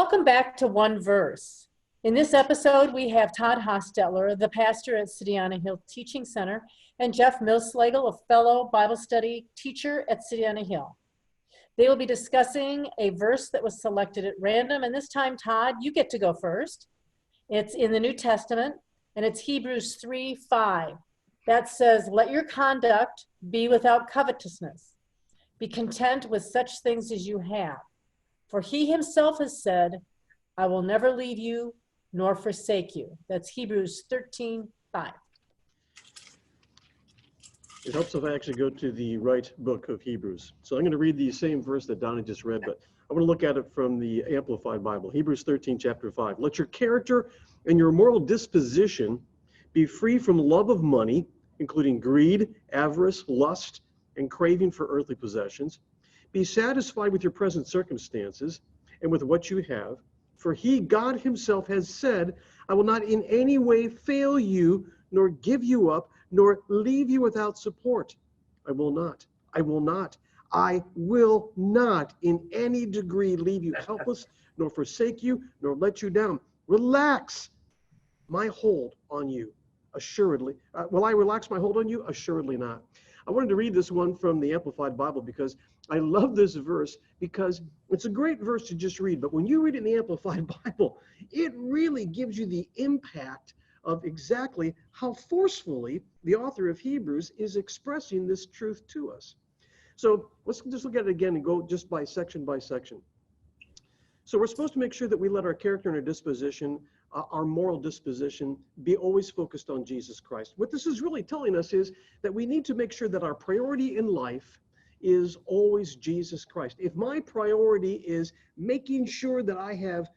Welcome back to One Verse. In this episode, we have Todd Hostetler, the pastor at City on a Hill Teaching Center, and Jeff Millslegel, a fellow Bible study teacher at City on a Hill. They will be discussing a verse that was selected at random, and this time, Todd, you get to go first. It's in the New Testament, and it's Hebrews 3:5. That says, "Let your conduct be without covetousness. Be content with such things as you have. For he himself has said, I will never leave you nor forsake you." That's Hebrews 13:5. It helps if I actually go to the right book of Hebrews. So I'm going to read the same verse that Donna just read, but I want to look at it from the Amplified Bible. Hebrews 13, chapter 5. "Let your character and your moral disposition be free from love of money, including greed, avarice, lust, and craving for earthly possessions. Be satisfied with your present circumstances and with what you have. For he, God himself, has said, I will not in any way fail you, nor give you up, nor leave you without support. I will not in any degree leave you helpless, nor forsake you, nor let you down. Relax my hold on you, assuredly. Will I relax my hold on you? Assuredly not." I wanted to read this one from the Amplified Bible because I love this verse, because it's a great verse to just read. But when you read it in the Amplified Bible, it really gives you the impact of exactly how forcefully the author of Hebrews is expressing this truth to us. So let's just look at it again and go just by section by section. So we're supposed to make sure that we let our character and our disposition, our moral disposition, be always focused on Jesus Christ. What this is really telling us is that we need to make sure that our priority in life is always Jesus Christ. If my priority is making sure that I have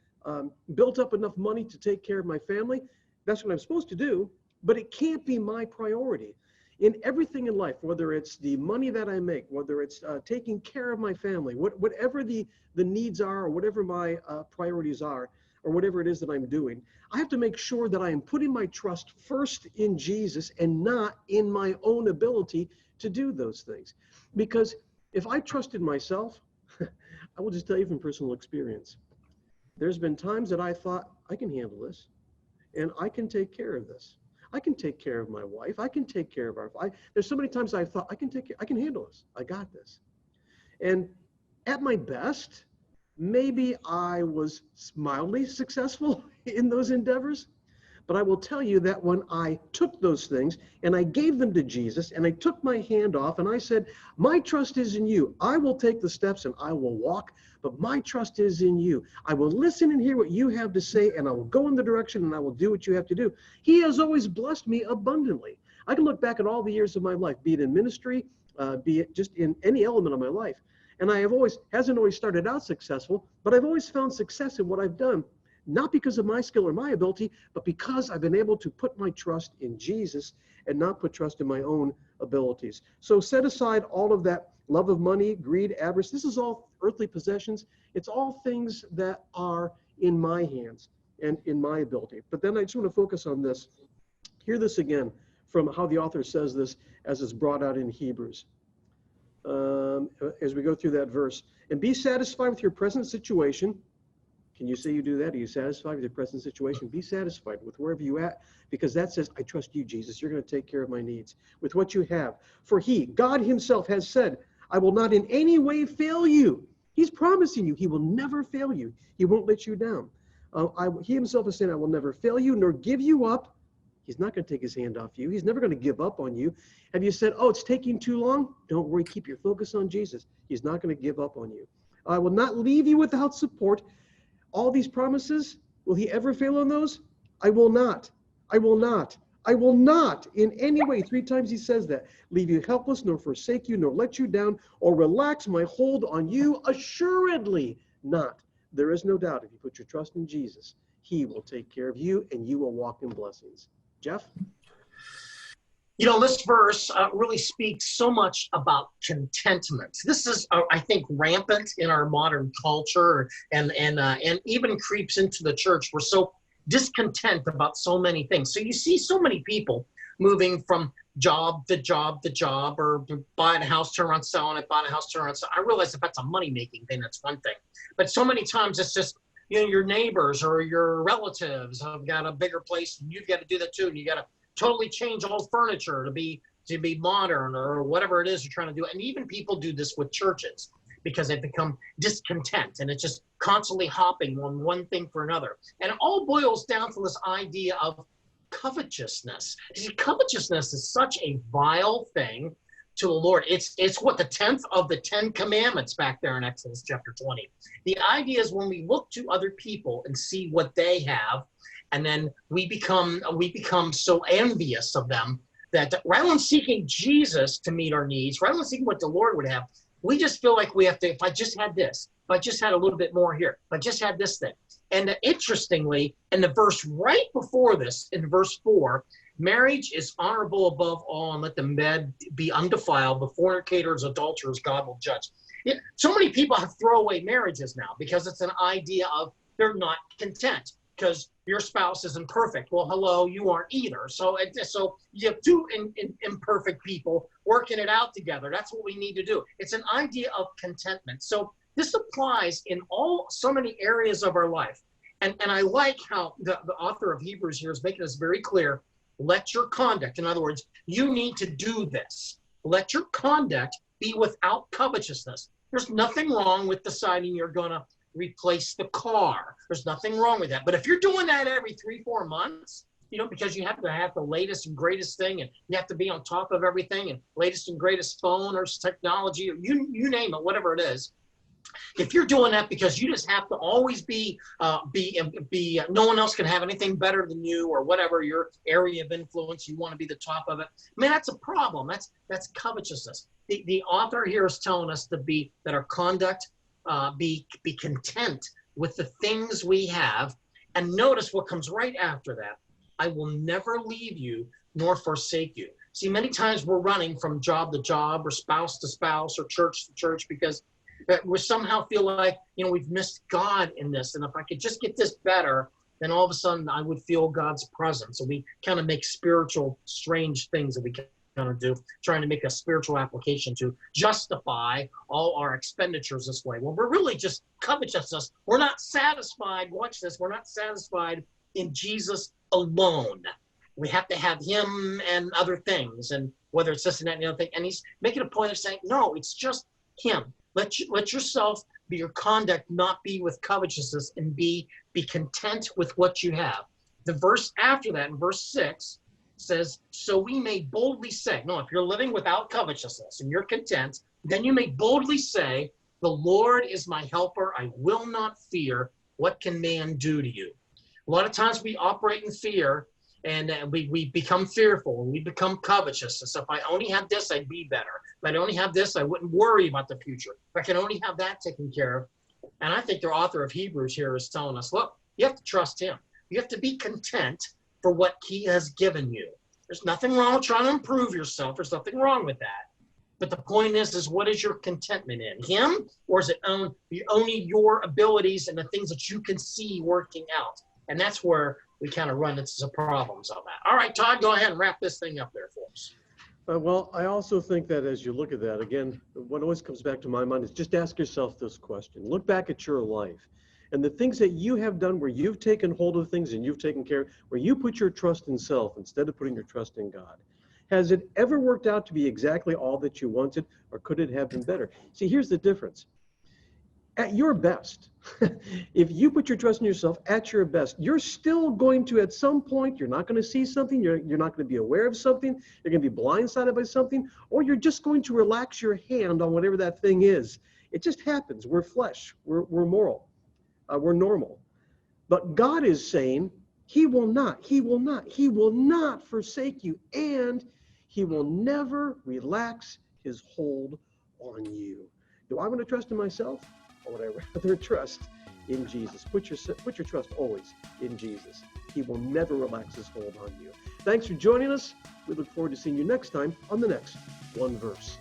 built up enough money to take care of my family, that's what I'm supposed to do, but it can't be my priority. In everything in life, whether it's the money that I make, whether it's taking care of my family, whatever the needs are, or whatever my priorities are, or whatever it is that I'm doing, I have to make sure that I am putting my trust first in Jesus and not in my own ability to do those things. Because if I trusted myself, I will just tell you from personal experience, there's been times that I thought, I can handle this, and I can take care of this. I can take care of my wife. I can take care of there's so many times I thought, I can handle this. I got this. And at my best, maybe I was mildly successful in those endeavors. But I will tell you that when I took those things and I gave them to Jesus and I took my hand off and I said, my trust is in you. I will take the steps and I will walk, but my trust is in you. I will listen and hear what you have to say, and I will go in the direction and I will do what you have to do. He has always blessed me abundantly. I can look back at all the years of my life, be it in ministry, be it just in any element of my life. And I have hasn't always started out successful, but I've always found success in what I've done. Not because of my skill or my ability, but because I've been able to put my trust in Jesus and not put trust in my own abilities. So set aside all of that love of money, greed, avarice. This is all earthly possessions. It's all things that are in my hands and in my ability. But then I just want to focus on this. Hear this again from how the author says this as it's brought out in Hebrews. As we go through that verse. "And be satisfied with your present situation." Can you say you do that? Are you satisfied with your present situation? Be satisfied with wherever you're at, because that says, I trust you, Jesus. You're going to take care of my needs with what you have. For he, God himself, has said, I will not in any way fail you. He's promising you he will never fail you. He won't let you down. He himself is saying, I will never fail you nor give you up. He's not going to take his hand off you. He's never going to give up on you. Have you said, oh, it's taking too long? Don't worry. Keep your focus on Jesus. He's not going to give up on you. I will not leave you without support. All these promises, will he ever fail on those? I will not. I will not. I will not in any way. 3 times he says that. Leave you helpless, nor forsake you, nor let you down, or relax my hold on you. Assuredly not. There is no doubt if you put your trust in Jesus, he will take care of you and you will walk in blessings. Jeff? You know, this verse really speaks so much about contentment. This is, I think, rampant in our modern culture, and even creeps into the church. We're so discontent about so many things. So you see so many people moving from job to job to job, or buying a house, turn around selling it, buying a house, turn around selling. I realize if that's a money-making thing, that's one thing. But so many times it's just your neighbors or your relatives have got a bigger place, and you've got to do that too. And you got to totally change all furniture to be modern or whatever it is you're trying to do. And even people do this with churches because they've become discontent, and it's just constantly hopping on one thing for another. And it all boils down to this idea of covetousness. See, covetousness is such a vile thing to the Lord. It's what the 10th of the 10 commandments back there in Exodus chapter 20. The idea is when we look to other people and see what they have, and then we become so envious of them that rather than seeking Jesus to meet our needs, rather than seeking what the Lord would have, we just feel like we have to, if I just had this, if I just had a little bit more here, if I just had this thing. And interestingly, in the verse right before this, in verse 4, marriage is honorable above all, and let the bed be undefiled. The fornicators, adulterers, God will judge. So many people have throwaway marriages now because it's an idea of they're not content because your spouse isn't perfect. Well, hello, you aren't either. So you have two imperfect people working it out together. That's what we need to do. It's an idea of contentment. So this applies in so many areas of our life. And I like how the author of Hebrews here is making this very clear. Let your conduct, in other words, you need to do this. Let your conduct be without covetousness. There's nothing wrong with deciding you're going to replace the car. There's nothing wrong with that. But if you're doing that every 3-4 months, because you have to have the latest and greatest thing, and you have to be on top of everything, and latest and greatest phone or technology, or you name it, whatever it is. If you're doing that because you just have to always be no one else can have anything better than you, or whatever your area of influence, you want to be the top of it. I mean, that's a problem. That's covetousness. The author here is telling us that our conduct be content with the things we have. And notice what comes right after that. I will never leave you nor forsake you. See, many times we're running from job to job or spouse to spouse or church to church because we somehow feel like, we've missed God in this. And if I could just get this better, then all of a sudden I would feel God's presence. So we kind of make spiritual, strange things that we kind of do, trying to make a spiritual application to justify all our expenditures this way. Well, we're really just covetousness. We're not satisfied. Watch this. We're not satisfied in Jesus alone. We have to have him and other things, and whether it's this and that and the other thing. And he's making a point of saying, no, it's just him. Let yourself be your conduct, not be with covetousness, and be content with what you have. The verse after that, in verse 6, says, so we may boldly say, no, if you're living without covetousness and you're content, then you may boldly say, the Lord is my helper. I will not fear. What can man do to you? A lot of times we operate in fear, and we become fearful, and we become covetous. And so if I only had this, I'd be better. If I only have this, I wouldn't worry about the future. If I can only have that taken care of. And I think the author of Hebrews here is telling us, look, you have to trust him. You have to be content for what he has given you. There's nothing wrong with trying to improve yourself. There's nothing wrong with that. But the point is what is your contentment in? Him? Or is it only your abilities and the things that you can see working out? And that's where we kind of run into some problems on that. All right, Todd, go ahead and wrap this thing up there for us. Well, I also think that as you look at that, again, what always comes back to my mind is just ask yourself this question. Look back at your life and the things that you have done where you've taken hold of things and you've taken care, where you put your trust in self instead of putting your trust in God. Has it ever worked out to be exactly all that you wanted, or could it have been better? See, here's the difference. At your best, if you put your trust in yourself at your best, you're still going to, at some point, you're not going to see something, you're not going to be aware of something, you're going to be blindsided by something, or you're just going to relax your hand on whatever that thing is. It just happens. We're flesh. We're moral. We're normal. But God is saying he will not forsake you, and he will never relax his hold on you. Do I want to trust in myself? Or would I rather trust in Jesus? Put your trust always in Jesus. He will never relax his hold on you. Thanks for joining us. We look forward to seeing you next time on the next One Verse.